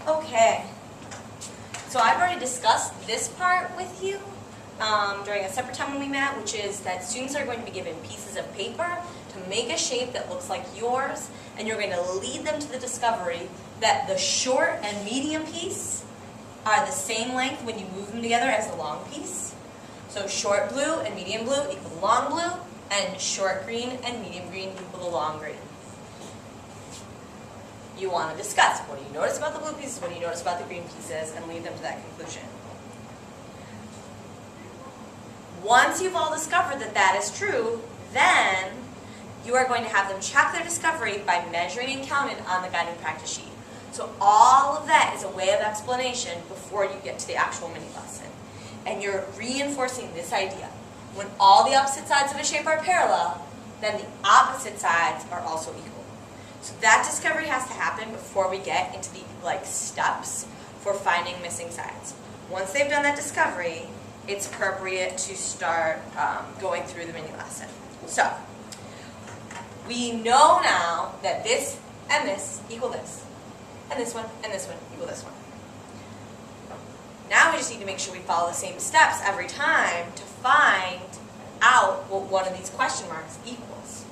Okay, so I've already discussed this part with you during a separate time when we met, which is that students are going to be given pieces of paper to make a shape that looks like yours, and you're going to lead them to the discovery that the short and medium piece are the same length when you move them together as the long piece. So short blue and medium blue equal the long blue, and short green and medium green equal the long green. You want to discuss what do you notice about the blue pieces, what do you notice about the green pieces, and lead them to that conclusion. Once you've all discovered that that is true, then you are going to have them check their discovery by measuring and counting on the guiding practice sheet. So all of that is a way of explanation before you get to the actual mini lesson. And you're reinforcing this idea. When all the opposite sides of a shape are parallel, then the opposite sides are also equal. So that discovery has to happen before we get into the steps for finding missing sides. Once they've done that discovery, it's appropriate to start going through the mini lesson. So we know now that this and this equal this, and this one equal this one. Now we just need to make sure we follow the same steps every time to find out what one of these question marks equals.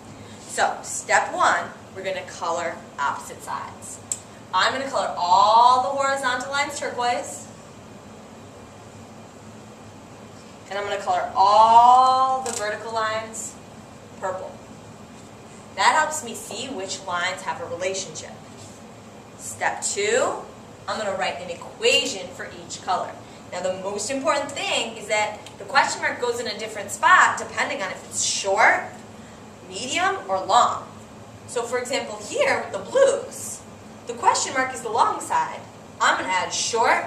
So step one, we're going to color opposite sides. I'm going to color all the horizontal lines turquoise, and I'm going to color all the vertical lines purple. That helps me see which lines have a relationship. Step two, I'm going to write an equation for each color. Now the most important thing is that the question mark goes in a different spot depending on if it's short, medium, or long. So for example here with the blues, the question mark is the long side. I'm going to add short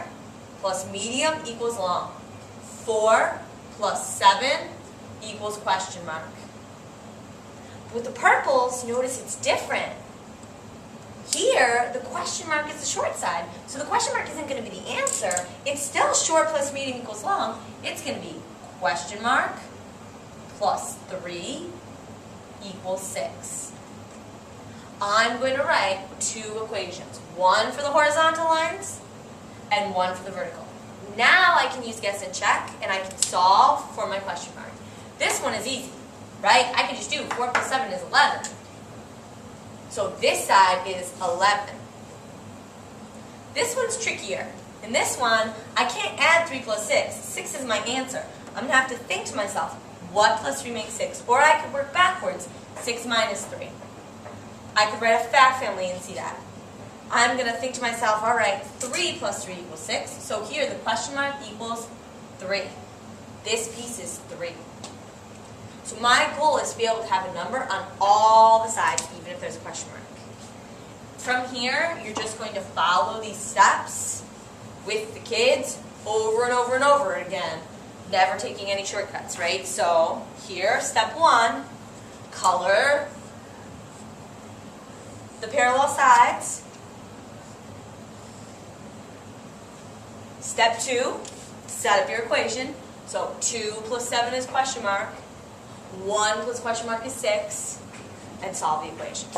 plus medium equals long. 4 plus 7 equals question mark. With the purples, notice it's different. Here, the question mark is the short side, so the question mark isn't going to be the answer. It's still short plus medium equals long. It's going to be question mark plus 3 equals 6. I'm going to write two equations, one for the horizontal lines and one for the vertical. Now I can use guess and check, and I can solve for my question mark. This one is easy, right? I can just do 4 plus 7 is 11. So this side is 11. This one's trickier. In this one, I can't add 3 plus 6. 6 is my answer. I'm going to have to think to myself, what plus 3 makes 6? Or I could work backwards, 6 minus 3. I could write a fact family and see that. I'm going to think to myself, all right, 3 plus 3 equals 6. So here, the question mark equals 3. This piece is 3. So my goal is to be able to have a number on all the sides, even if there's a question mark. From here, you're just going to follow these steps with the kids over and over and over again, never taking any shortcuts, right? So here, step one, color the parallel sides. Step two, set up your equation. So 2 plus 7 is question mark. 1 plus question mark is 6, and solve the equation.